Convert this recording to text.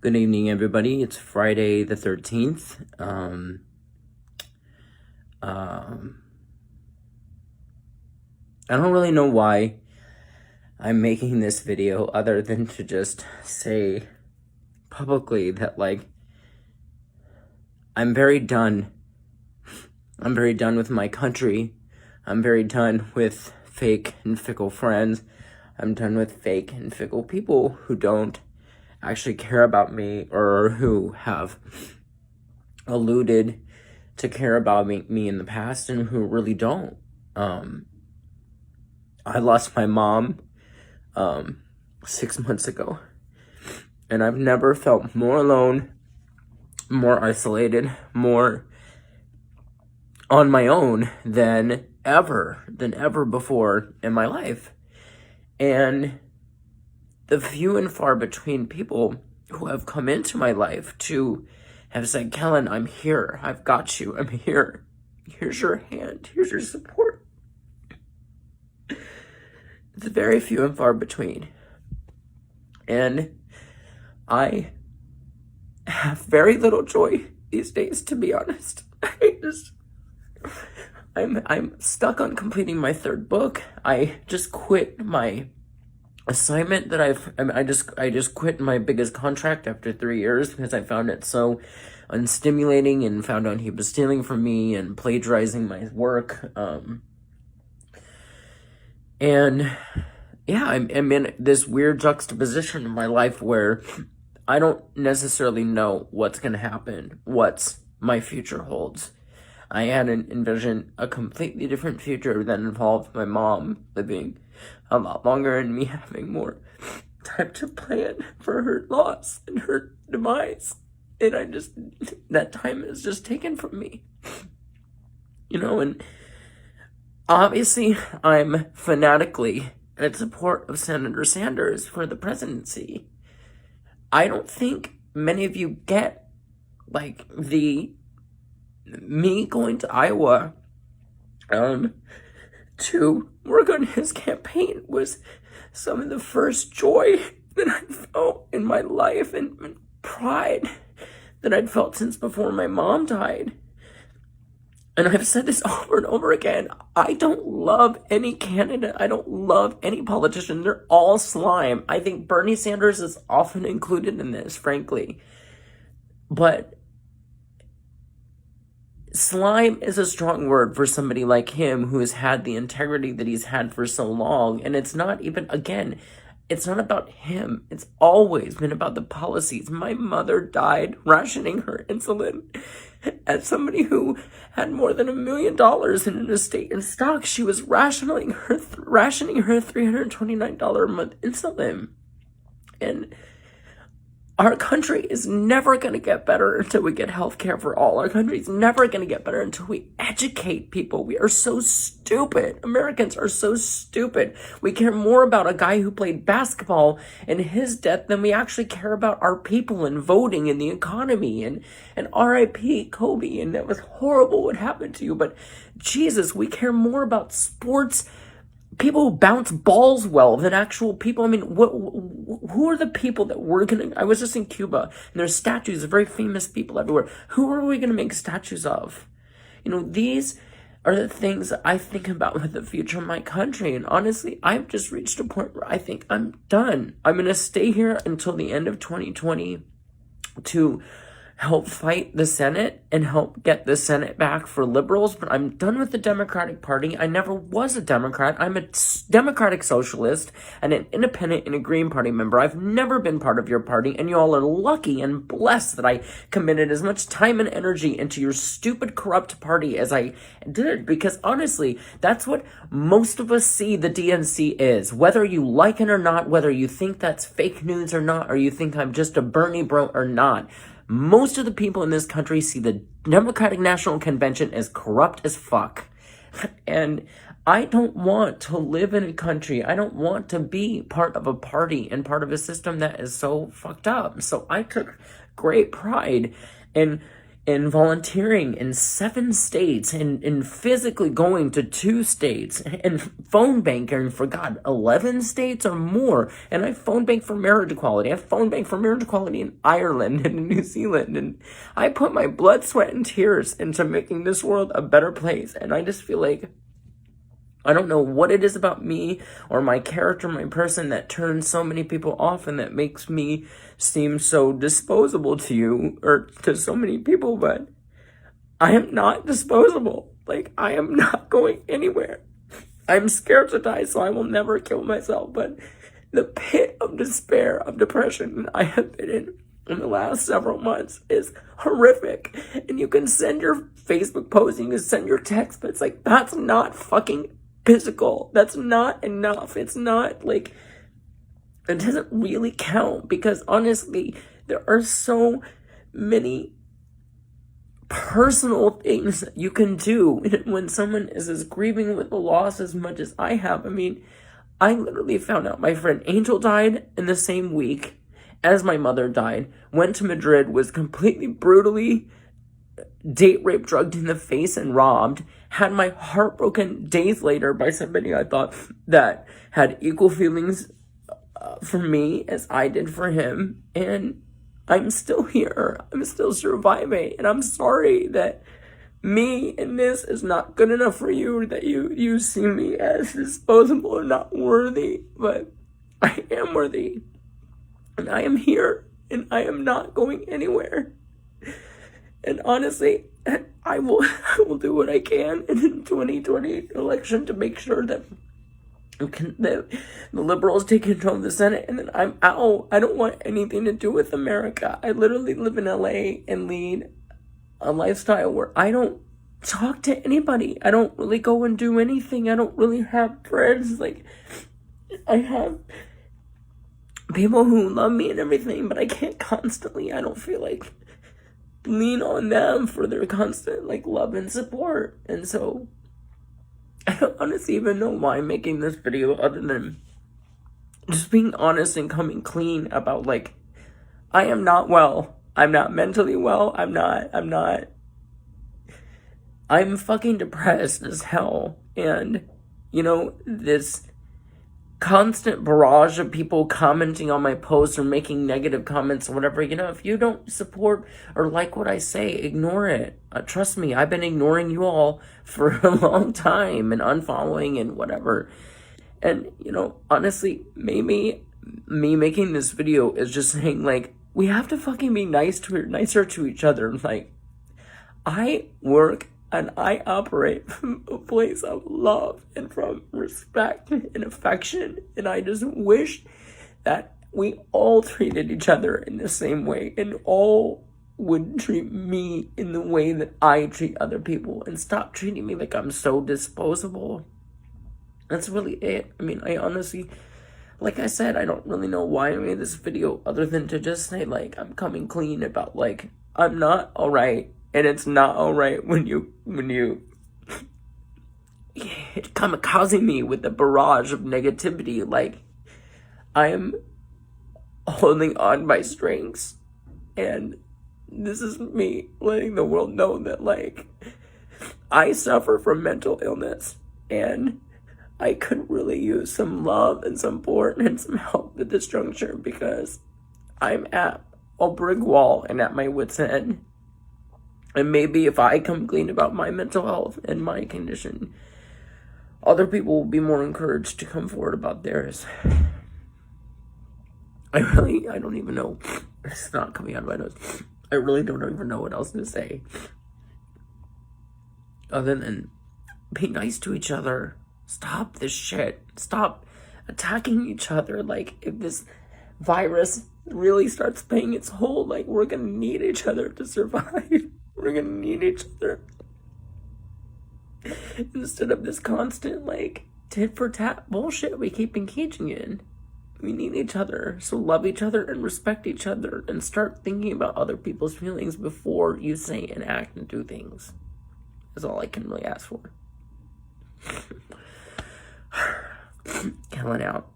Good evening, everybody. It's Friday the 13th. I don't really know why I'm making this video other than to just say publicly that, I'm very done. I'm very done with my country. I'm very done with fake and fickle friends. I'm done with fake and fickle people who don't actually care about me or who have alluded to care about me in the past and who really don't. I lost my mom 6 months ago, and I've never felt more alone, more isolated, more on my own than ever before in my life. And the few and far between people who have come into my life to have said, Koelen, I'm here. I've got you. I'm here. Here's your hand. Here's your support. It's very few and far between. And I have very little joy these days, to be honest. I'm stuck on completing my third book. I just quit my assignment that I just quit my biggest contract after 3 years because I found it so unstimulating and found out he was stealing from me and plagiarizing my work. And yeah, I'm in this weird juxtaposition in my life where I don't necessarily know what's going to happen, what my future holds. I had envisioned a completely different future that involved my mom living a lot longer and me having more time to plan for her loss and her demise. And that time is just taken from me. And obviously I'm fanatically in support of Senator Sanders for the presidency. I don't think many of you get, me going to Iowa to work on his campaign was some of the first joy that I felt in my life and pride that I'd felt since before my mom died. And I've said this over and over again. I don't love any candidate. I don't love any politician. They're all slime. I think Bernie Sanders is often included in this, frankly. But slime is a strong word for somebody like him who has had the integrity that he's had for so long. And it's not even, again, it's not about him. It's always been about the policies. My mother died rationing her insulin. As somebody who had more than $1 million in an estate in stock, she was rationing her $329 a month insulin. And our country is never going to get better until we get health care for all. Our country is never going to get better until we educate people. We are so stupid. Americans are so stupid. We care more about a guy who played basketball and his death than we actually care about our people and voting and the economy and R.I.P. Kobe. And that was horrible what happened to you. But Jesus, we care more about sports, people who bounce balls well than actual people. I mean, who are the people that we're gonna... I was just in Cuba, and there's statues of very famous people everywhere. Who are we gonna make statues of? These are the things that I think about with the future of my country. And honestly, I've just reached a point where I think I'm done. I'm gonna stay here until the end of 2020 to help fight the Senate and help get the Senate back for liberals, but I'm done with the Democratic Party. I never was a Democrat. I'm a Democratic Socialist and an independent and a Green Party member. I've never been part of your party, and you all are lucky and blessed that I committed as much time and energy into your stupid, corrupt party as I did, because honestly, that's what most of us see the DNC is. Whether you like it or not, whether you think that's fake news or not, or you think I'm just a Bernie bro or not, most of the people in this country see the Democratic National Convention as corrupt as fuck. And I don't want to live in a country, I don't want to be part of a party and part of a system that is so fucked up. So I took great pride in and volunteering in 7 states and physically going to 2 states and phone banking for, God, 11 states or more. And I phone bank for marriage equality. I phone bank for marriage equality in Ireland and in New Zealand. And I put my blood, sweat, and tears into making this world a better place. And I just feel like I don't know what it is about me or my character, my person, that turns so many people off and that makes me seem so disposable to you or to so many people, but I am not disposable. Like, I am not going anywhere. I'm scared to die, so I will never kill myself, but the pit of despair, of depression I have been in the last several months is horrific. And you can send your Facebook post and you can send your text, but it's like, that's not fucking physical. That's not enough. It's not like, it doesn't really count, because honestly, there are so many personal things that you can do when someone is as grieving with the loss as much as I have. I mean, I literally found out my friend Angel died in the same week as my mother died, went to Madrid, was completely brutally date rape, drugged in the face, and robbed, had my heart broken days later by somebody I thought that had equal feelings for me as I did for him, and I'm still here. I'm still surviving, and I'm sorry that me in this is not good enough for you, that you see me as disposable or not worthy, but I am worthy, and I am here, and I am not going anywhere. And honestly, I will do what I can in the 2020 election to make sure that the liberals take control of the Senate, and then I'm out. I don't want anything to do with America. I literally live in LA and lead a lifestyle where I don't talk to anybody. I don't really go and do anything. I don't really have friends. Like, I have people who love me and everything, but I can't constantly, I don't feel like, lean on them for their constant, like, love and support. And so I don't honestly even know why I'm making this video, other than just being honest and coming clean about, like, I am not well. I'm not mentally well. I'm fucking depressed as hell. And, you know, this constant barrage of people commenting on my posts or making negative comments or whatever, you know, if you don't support or like what I say, ignore it. Trust me, I've been ignoring you all for a long time and unfollowing and whatever. And, you know, honestly, maybe me making this video is just saying, like, we have to fucking be nicer to each other. Like, I work and I operate from a place of love and from respect and affection. And I just wish that we all treated each other in the same way and all would treat me in the way that I treat other people and stop treating me like I'm so disposable. That's really it. I mean, I honestly, like I said, I don't really know why I made this video other than to just say, like, I'm coming clean about, like, I'm not alright. And it's not alright when you kamikaze me with a barrage of negativity. Like, I am holding on by strings. And this is me letting the world know that, like, I suffer from mental illness. And I could really use some love and support and some help at this juncture, because I'm at a brick wall and at my wit's end. And maybe if I come clean about my mental health and my condition, other people will be more encouraged to come forward about theirs. I don't even know. It's not coming out of my nose. I really don't even know what else to say, other than be nice to each other. Stop this shit. Stop attacking each other. Like, if this virus really starts playing its hold, like, we're gonna need each other to survive. We're gonna need each other. Instead of this constant, like, tit for tat bullshit we keep engaging in. We need each other. So love each other and respect each other and start thinking about other people's feelings before you say and act and do things. That's all I can really ask for. Koelen out.